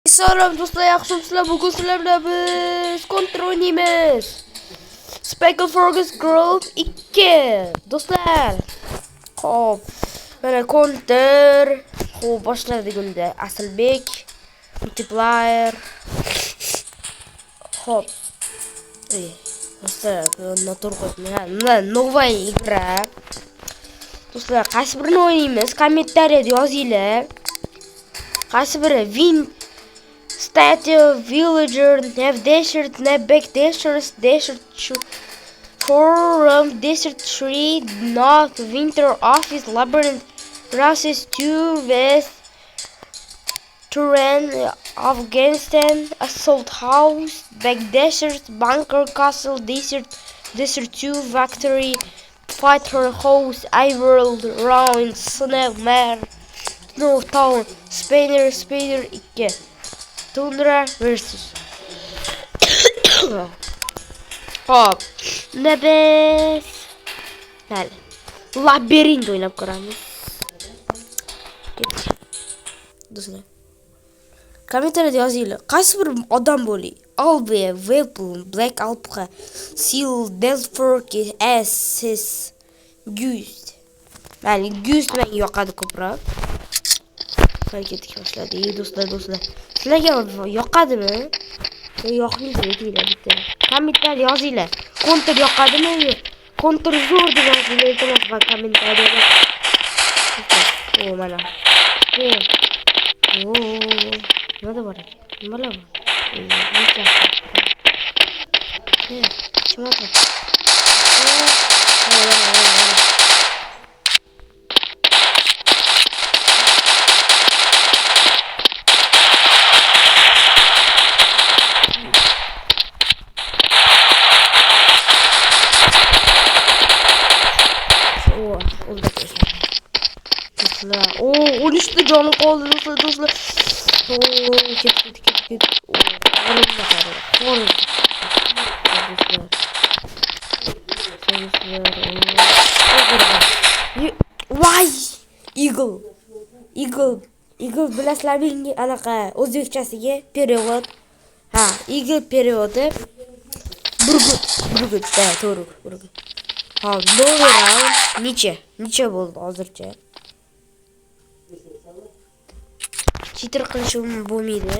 Salom do'stlar, yaxshimisizlar? Bugun sizlar bilan biz Counter o'ynaymiz. Speckle Forest Grove 2. Do'stlar. Xo'p, mana Counter. Xo'p, boshladik unda. Aslbek multiplayer. Xo'p. Do'stlar, notur qo'ymayman. Новая игра. Do'stlar, qaysi birini o'ynaymiz? Kommentariyada yozinglar. Qaysi biri? Win Statue, Villager, Nav Desert, Back Desert, Desert Forum, Desert Tree, North, Winter Office, Labyrinth, Process 2, West, Terrain, Afghanistan, Assault House, Back Desert, Bunker Castle, Desert 2, Factory, Fighter House, iWorld, Round, Snowmare, Snow Town, Spider 2. Tundra versus. Hop. Nebes. Mayli. Labirint o'ynab ko'ramiz. Do'stlar. Kommentariyada yozinglar. Qaysi bir odam bo'ling? Albe, Weapon, Black Alpha, Seal, Delfork, Asses, Goose. Mayli, Goose menga yoqadi ko'proq. Hareketga boshladi. Do'stlar. Sizlarga yoqadimi? Yoqmaydi deydilar bitta. Kommentar yozinglar. Counter yoqadimi? Counter zo'r deb yozinglar iltimos va kommentariyada. O mana. Nima bor ekan? Nimalar bor? Chimoda. O 13'te canı kaldı do'stlar. Ket. Vay! Eagle bilasizlarmi? Anaqa o'zbekchasiga перевод. Ha, Eagle переводи Burgut, to'g'ri, Burgut. Ha, новый раунд necha bo'ldi hozircha? Cheater qilishim bo'lmaydi.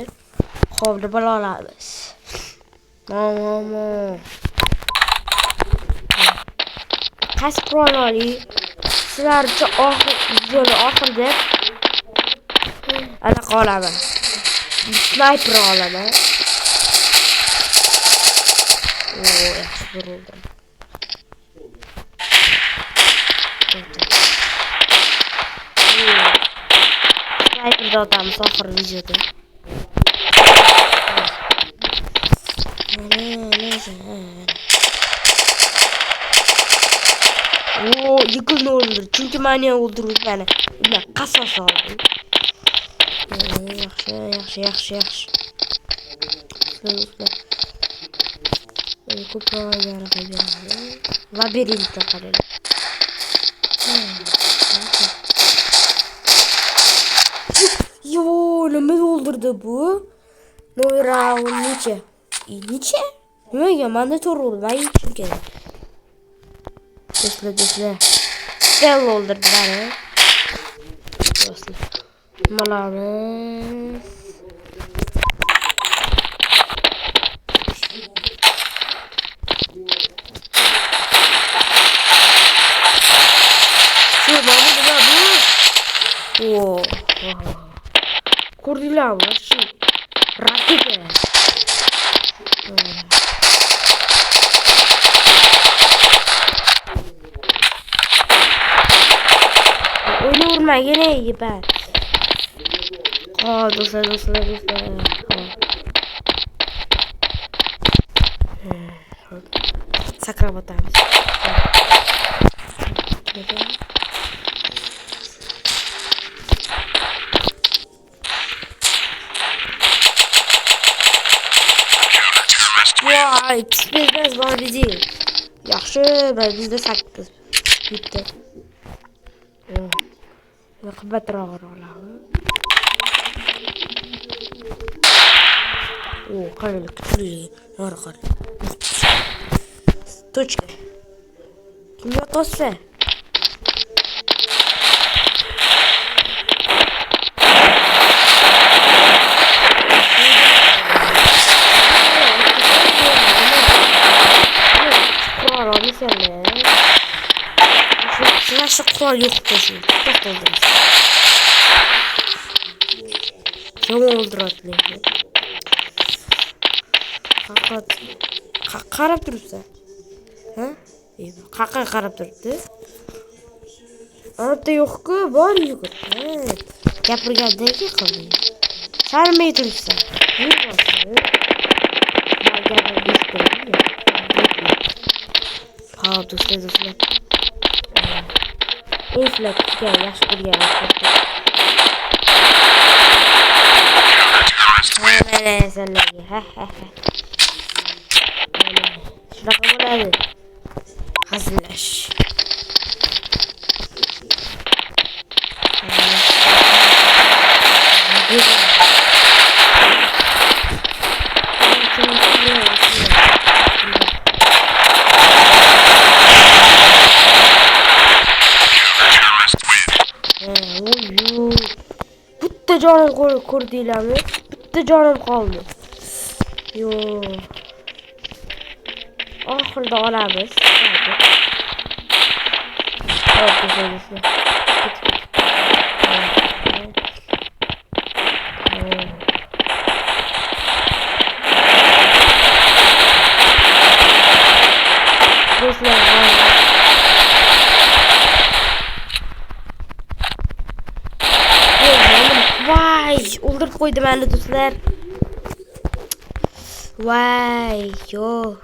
Xo'p, deb olamiz. Momo. Qaysi qurolli? Sizlarcha oxirida anaqa olaman. Sniper olaman. Yaxshi bo'ldi. Sniper'da otamiz oxirgi videoda. Yıkılını öldür. Çünkü mani öldürür beni. Ulan qasas oldim. Yaxshi. Ko'proq yaraga labirintda qarang. Yo, nima o'ldirdi bu? No'y raund necha? Nimaga menda to'g'ri bo'ldi? Men yetishim kerak. Do'stlar. Spell o'ldirdi beni. Do'stlar. Nimalarimiz? Ko'rdinglarmi? Shu raketa. O'ynavermagin yepa. Do'stlar. Sakrab o'tamiz. Vay, biznes bor deydi. Yaxshi, bizda 8 bitta. Qimmatroq olamiz. qaraylik, kuchli. Nari qara. Точка. Kimga to'ssa? Nasıl kural yok koşuyor. Çok doldurmuş. Kim öldürdü? Fakat qarab turibsan. Ha? Qaqqa qarab turibdi. Orada yo'q-ku, bor yugur. Gapirgandan keyin qildi. Sarmay turibsan. Ha, do'stlar. Inflatsiya yaxshi bo'lgan. Mana sizlarga. Shunaqa bo'ladi. Hazırlaş. Bitta canım kurdilarmi? Bitta canım kaldı. Yo. Ahırda olamiz. Vay, o'ldirib qo'ydi meni do'stlar. Vay, yo.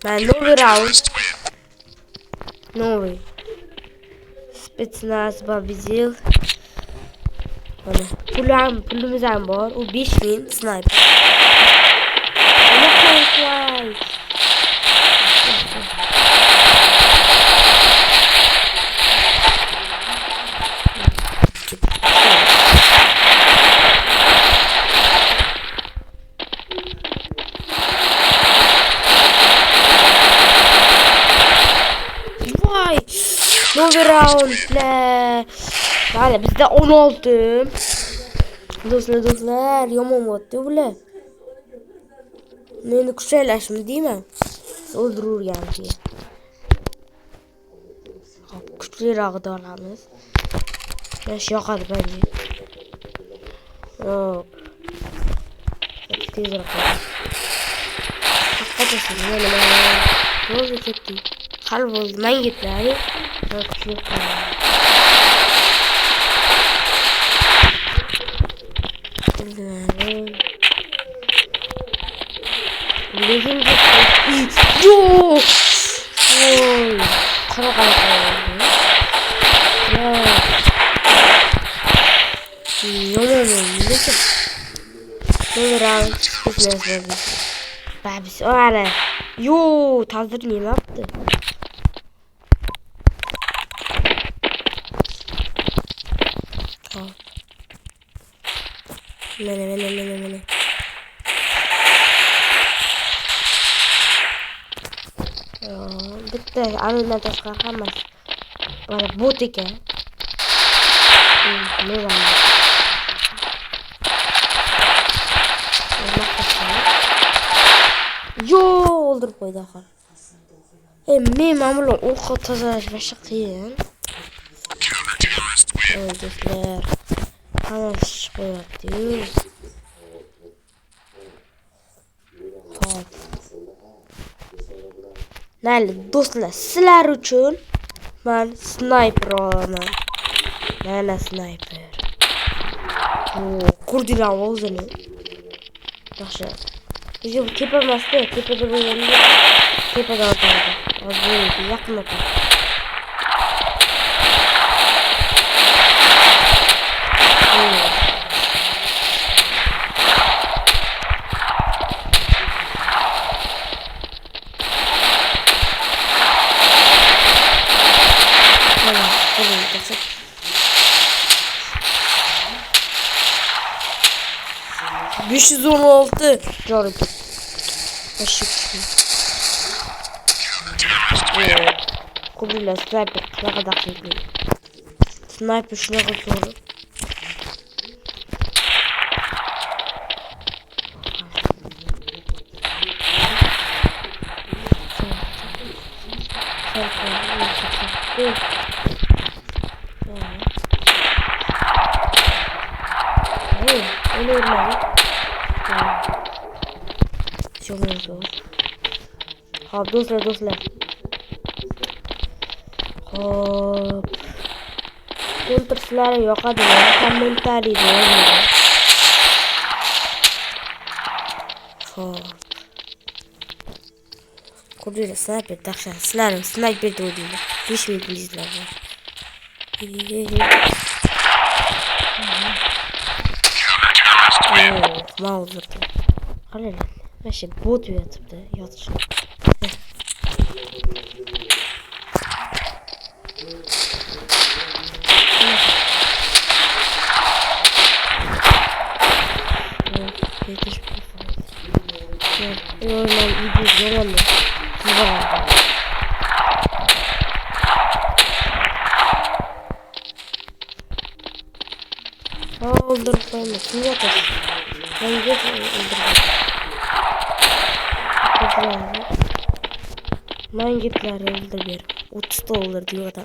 Ben новый раунд. Новый. Спецназ победил. Pulimiz ham bor. U 5000 snayper. Новый raundlar. Vale, bizda 16. Do'stlar, yomon bo'ldi bular. Meni kuchaylashmi deyman. O'ldirurgan keyin. Hop, kuchliroqni olamiz. Yosh yoqadi bence. Hop. Tezroq. Haqiqatan mana ro'za ketdi. Hal bo'ldi, men ketdi. Yo! Oy! Qara qara. Babis ana. Yo, ta'zir nima yaptı? Mene. Bitta anidan tashqari hammasi. Mana bot ekan. Yo, o'ldirib qo'ydi axir. Men ma'mulon o'qqa tozalash boshqa qiyin. Do'stlar, hammasi chiqib qo'yapti. Hop. Mayli do'stlar, sizlar uchun men snayper olaman. Mana snayper. Kurdilar o'zini. Yaxshi. Yo, tepa emasda, tepada bo'lganda tepada o'tadi. Hozir yaqin o'tadi. 516 canım. Aşık. Kubiyle sniper ne kadar çekiyor. Sniper şuna bakıyorum. Hop dostlar. Hop. Counter yok hadi ya. Kommentari diyor. Hop. Kuruyor sniper taşan. Sniper de oluyor. Hiç mi İngilizler var? Mağdur. Hadi lan. Ben şey bot yatıp da yatışım. Öldürüp koymasın yatasın. Ben geç öldürürüm. Ben gitler öldürüyorum. 30 da olur diyor adam.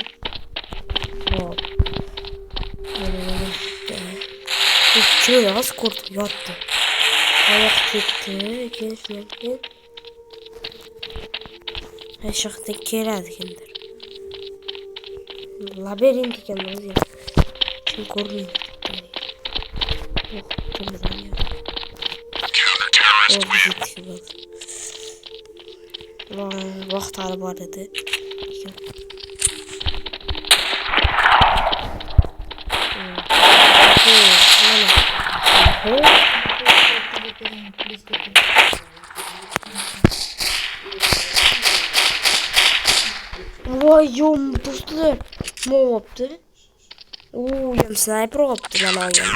Hop. Şöyle az kurtu yattı. Ayak gitti. Geçmedi. Aşağıda kerad kendir. Labirent kendimiz ya. Şimdi korkmayın. Yok, temizden ya. Oh, gitti bak. Vaxt alı var dedi. Vay yom dostlar. Ne yaptı? Oo, yom sniper yaptı lan ayağım.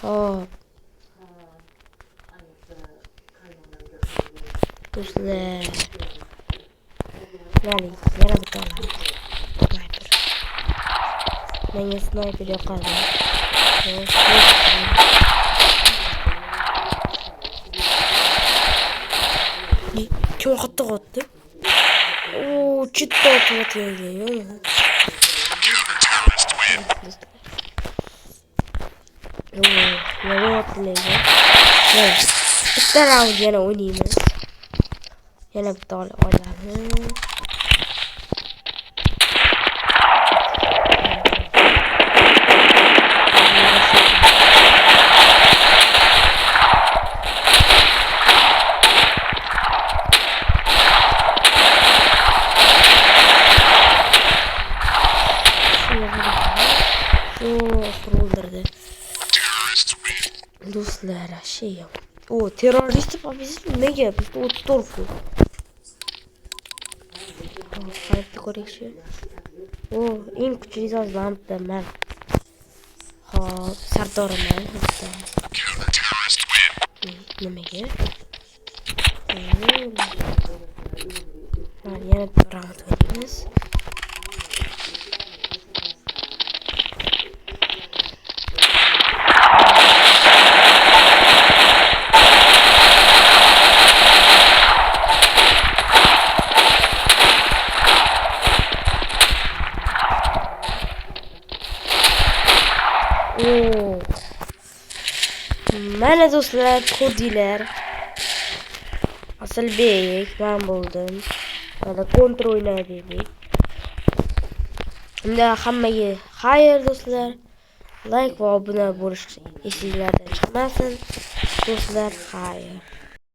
Hop. Dostlar. Yani yaradık olan. Sniper. Ben ya sniper yakarım. Kim attı? Oo, ciddi atıyor ya. Yere atlayacağım. Evet. Bir round yine oynayayım. Yine bir tane oynayalım. Dostlar şey yap. O terörist bizim ne yapıyor? O torfu. Farklı koreksiyon. O en küçük azalttı ben. Ha sardarım ben. Ne mege? Yani yine bir round oynayacağız. Merhaba dostlar, kodiler. Asıl beyik ben buldum. Bana kontrol oynayabildik. Şimdi hammayı hayır dostlar. Like ve abone oluş sizlerden çıkmasın. Dostlar hayır.